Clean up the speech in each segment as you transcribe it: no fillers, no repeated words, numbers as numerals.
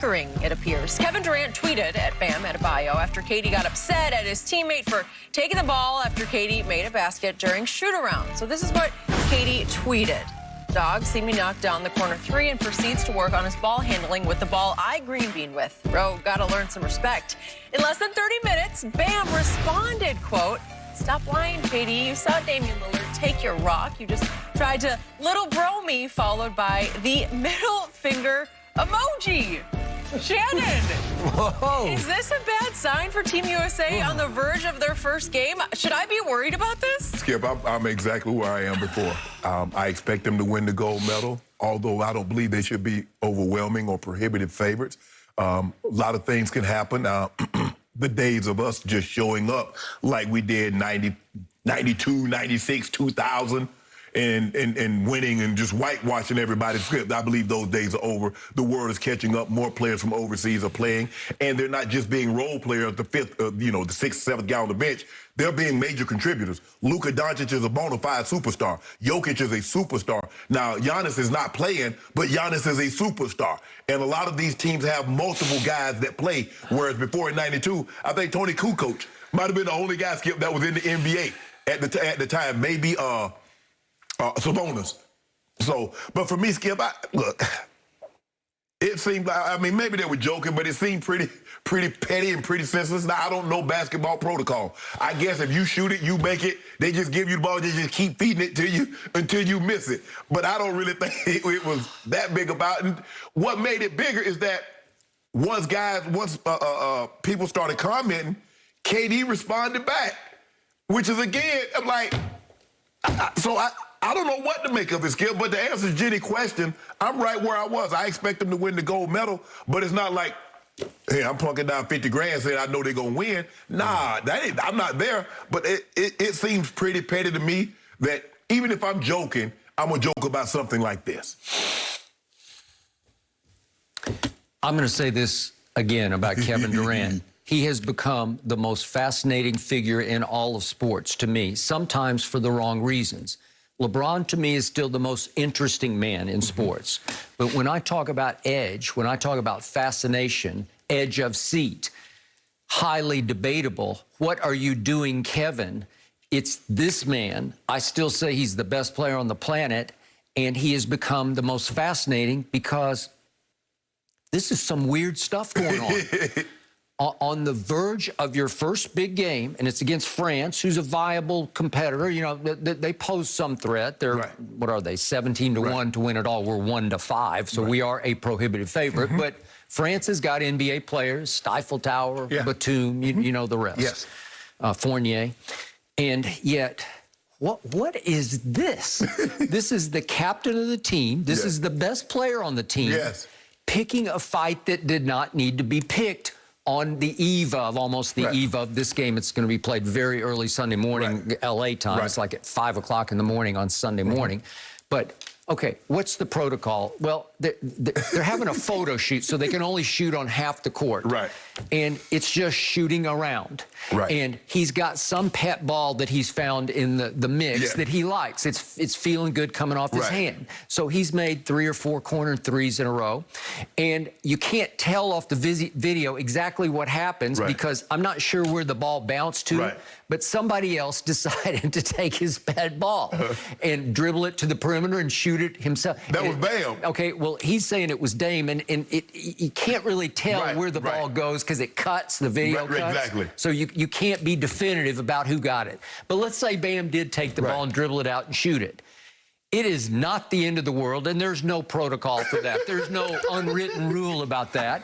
It appears. Kevin Durant tweeted at Bam Adebayo after Katie got upset at his teammate for taking the ball after Katie made a basket during shoot-around. So this is what Katie tweeted. Dog see me knock down the corner three and proceeds to work on his ball handling with the ball I green bean with. Bro, gotta learn some respect. In less than 30 minutes, Bam responded, quote, "Stop lying, Katie. You saw Damian Lillard take your rock. You just tried to little bro me," followed by the middle finger emoji. Shannon, whoa. Is this a bad sign for Team USA on the verge of their first game? Should I be worried about this? Skip, I'm exactly where I am before. I expect them to win the gold medal, although I don't believe they should be overwhelming or prohibitive favorites. A lot of things can happen. The days of us just showing up like we did 90, 92, 96, 2000, and winning and just whitewashing everybody's script. I believe those days are over. The world is catching up. More players from overseas are playing, and they're not just being role players, the fifth, the sixth, seventh guy on the bench. They're being major contributors. Luka Doncic is a bona fide superstar. Jokic is a superstar. Now, Giannis is not playing, but Giannis is a superstar. And a lot of these teams have multiple guys that play, whereas before in 92, I think Tony Kukoc might have been the only guy, Skip, that was in the NBA at the time. Maybe Sabonis. So, but for me, Skip, look, it seemed like, I mean, maybe they were joking, but it seemed pretty petty and pretty senseless. Now, I don't know basketball protocol. I guess if you shoot it, you make it. They just give you the ball, they just keep feeding it to you until you miss it. But I don't really think it was that big about it. And what made it bigger is that once people started commenting, KD responded back, which is, again, I'm like, I don't know what to make of it, Skip, but to answer Jenny's question, I'm right where I was. I expect them to win the gold medal, but it's not like, hey, I'm plunking down 50 grand saying I know they're going to win. Nah, I'm not there, but it seems pretty petty to me that even if I'm joking, I'm going to joke about something like this. I'm going to say this again about Kevin Durant. He has become the most fascinating figure in all of sports to me, sometimes for the wrong reasons. LeBron, to me, is still the most interesting man in sports. But when I talk about edge, when I talk about fascination, edge of seat, highly debatable, what are you doing, Kevin? It's this man. I still say he's the best player on the planet, and he has become the most fascinating because this is some weird stuff going on. On the verge of your first big game, and it's against France, who's a viable competitor. You know, they pose some threat. They're, what are they, 17 to 1 to win it all. We're 1 to 5, so we are a prohibitive favorite. But France has got NBA players, Stifle Tower, Batum, you know the rest. Fournier. And yet, what is this? This is the captain of the team. This is the best player on the team. Picking a fight that did not need to be picked on the eve of, almost the eve of this game. It's going to be played very early Sunday morning, LA time. It's like at 5 o'clock in the morning on Sunday morning. But, okay, what's the protocol? Well, they're having a photo shoot, so they can only shoot on half the court. And it's just shooting around. And he's got some pet ball that he's found in the mix that he likes. It's feeling good coming off his hand. So he's made 3 or 4 corner threes in a row. And you can't tell off the video exactly what happens because I'm not sure where the ball bounced to, but somebody else decided to take his pet ball and dribble it to the perimeter and shoot it himself. That was Bam. Okay, well, he's saying it was Dame, and you can't really tell where the ball goes because it cuts, the video cuts. So you can't be definitive about who got it. But let's say Bam did take the ball and dribble it out and shoot it. It is not the end of the world, and there's no protocol for that. There's no unwritten rule about that.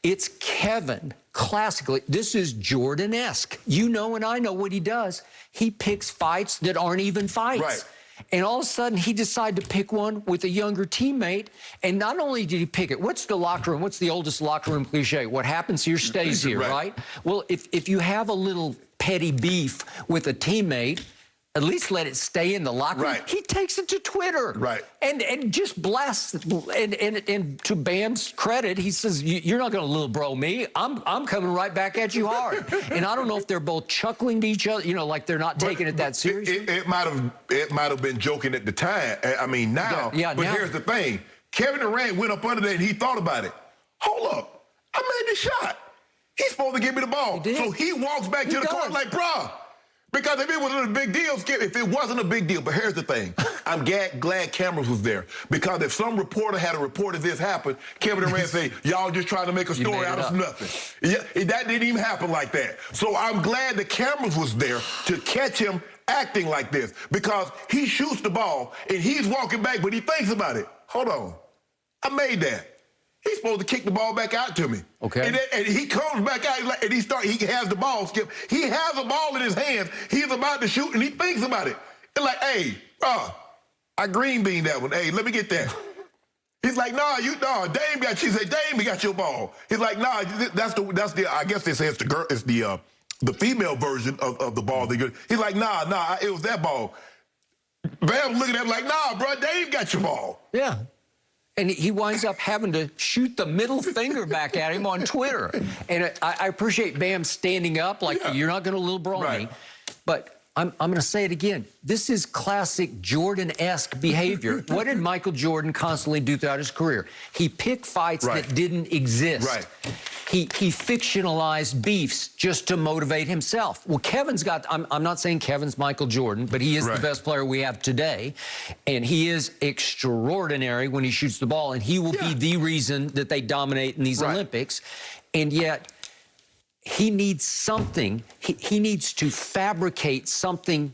It's Kevin, classically. This is Jordan-esque. You know and I know what he does. He picks fights that aren't even fights. And all of a sudden, he decided to pick one with a younger teammate. And not only did he pick it, what's the locker room? What's the oldest locker room cliche? What happens here stays here, right? Well, if you have a little petty beef with a teammate, at least let it stay in the locker room. He takes it to Twitter. And just blasts. And to Bam's credit, he says, you're not going to little bro me. I'm coming right back at you hard. And I don't know if they're both chuckling to each other, you know, like they're not taking it that seriously. It might have been joking at the time. I mean, now. But here's the thing. Kevin Durant went up under that and he thought about it. Hold up. the shot. He's supposed to give me the ball. So he walks back to the court like, bruh. Because if it wasn't a big deal, Skip, if it wasn't a big deal, but here's the thing. I'm glad cameras was there. Because if some reporter had reported this happened, Kevin Durant say, y'all just trying to make a story out of nothing. Yeah, that didn't even happen like that. So I'm glad the cameras was there to catch him acting like this. Because he shoots the ball, and he's walking back, but he thinks about it. Hold on. I made that. He's supposed to kick the ball back out to me. Okay. And he comes back out and he has the ball, Skip. He has the ball in his hands. He's about to shoot and he thinks about it. It's like, hey, I green bean that one. Hey, let me get that. He's like, Dame got. She said, Dame got your ball. He's like, that's the. I guess they say it's the girl. It's the female version of the ball. He's like, it was that ball. Bam looking at him like, bro, Dame got your ball. Yeah. And he winds up having to shoot the middle finger back at him on Twitter. And I appreciate Bam standing up like, you're not going to little brawl me. But I'm going to say it again. This is classic Jordan-esque behavior. What did Michael Jordan constantly do throughout his career? He picked fights that didn't exist. He fictionalized beefs just to motivate himself. Well, Kevin's got, I'm not saying Kevin's Michael Jordan, but he is the best player we have today. And he is extraordinary when he shoots the ball. And he will be the reason that they dominate in these Olympics. And yet, he needs something. He needs to fabricate something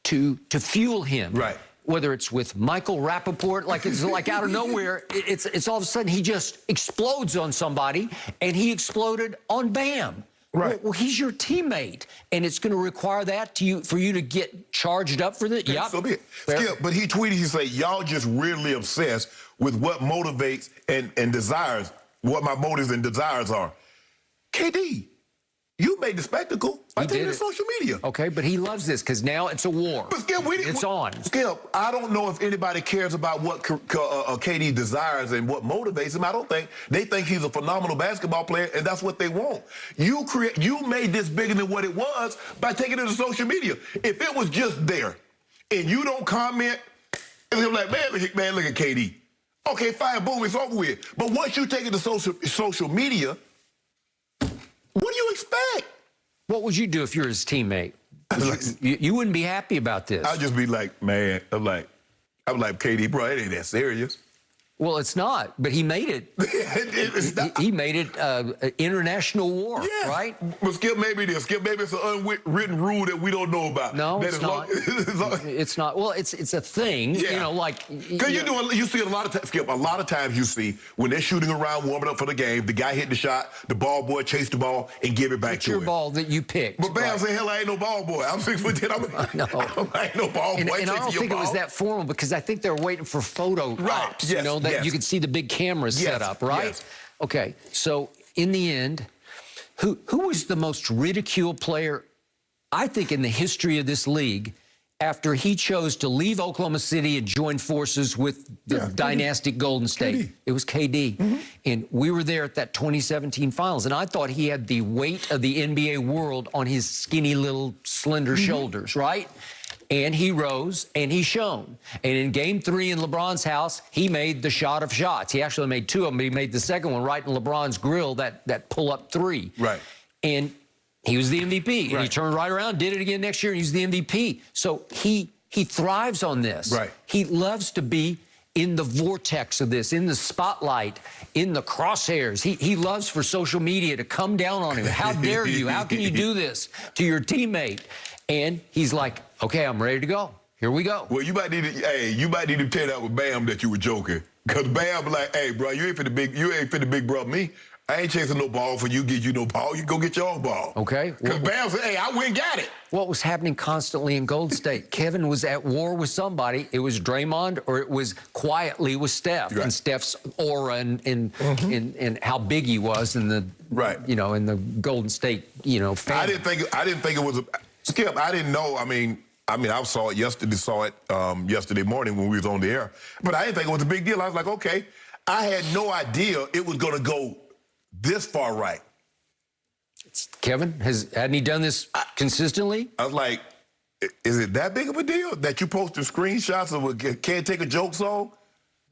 to fuel him. Whether it's with Michael Rappaport, like it's like out of nowhere, it's all of a sudden he just explodes on somebody, and he exploded on Bam. Well, he's your teammate, and it's going to require that for you to get charged up for this. So be it. Skip, but he tweeted, he said, y'all just really obsessed with what motivates and desires, what my motives and desires are. KD, you made the spectacle by taking to social media. Okay, but he loves this because now it's a war. But Skip, it's on. Skip, I don't know if anybody cares about what KD desires and what motivates him. I don't think. They think he's a phenomenal basketball player, and that's what they want. You made this bigger than what it was by taking it to social media. If it was just there, and you don't comment, and they're like, man, look at KD. Okay, fine, boom, it's over with. But once you take it to social media, what do you expect? What would you do if you're his teammate? You wouldn't be happy about this. I'd just be like, man, I'm like, KD, bro, it ain't that serious. Well, it's not, but he made it. He made it an international war, right? But Skip, maybe it's an unwritten rule that we don't know about. No, it's not. It's not. Well, it's a thing, you know, like. Because you see a lot of times, Skip, a lot of times you see when they're shooting around, warming up for the game, the guy hit the shot, the ball boy chase the ball and give it back to him. It's your ball that you picked. But Bam said, hell, I ain't no ball boy. I'm 6'10". I ain't no ball boy. And I don't think it was that formal because I think they're waiting for photo ops, you know, that you could see the big cameras set up, right? Okay, so in the end, who was the most ridiculed player, I think, in the history of this league after he chose to leave Oklahoma City and join forces with the dynastic Golden State? KD. It was KD. And we were there at that 2017 finals, and I thought he had the weight of the NBA world on his skinny little slender shoulders, right? And he rose, and he shone. And in Game 3 in LeBron's house, he made the shot of shots. He actually made two of them, but he made the second one right in LeBron's grill, that pull-up three. And he was the MVP. And he turned right around, did it again next year, and he's the MVP. So he thrives on this. He loves to be in the vortex of this, in the spotlight, in the crosshairs. He loves for social media to come down on him. How dare you? How can you do this to your teammate? And he's like, okay, I'm ready to go. Here we go. Well, you might need to tell that with Bam that you were joking. Because Bam like, hey, bro, you ain't finna big brother me. I ain't chasing no ball for you, get you no ball. You go get your own ball. Okay. Because Bam said, hey, I went and got it. What was happening constantly in Golden State? Kevin was at war with somebody. It was Draymond or it was quietly with Steph. And Steph's aura and how big he was in the, you know, in the Golden State, you know, family. I didn't think it was a... Skip, I didn't know. I mean, I saw it yesterday morning when we was on the air, but I didn't think it was a big deal. I was like, okay. I had no idea it was going to go this far right. Kevin, hadn't he done this consistently? I was like, is it that big of a deal that you posted screenshots of a can't take a joke song?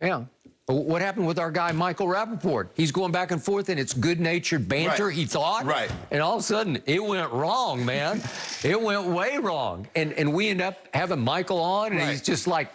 Yeah. What happened with our guy, Michael Rappaport? He's going back and forth, and it's good-natured banter, Right. he thought. Right. And all of a sudden, it went wrong, man. It went way wrong. And we end up having Michael on, and Right. he's just like,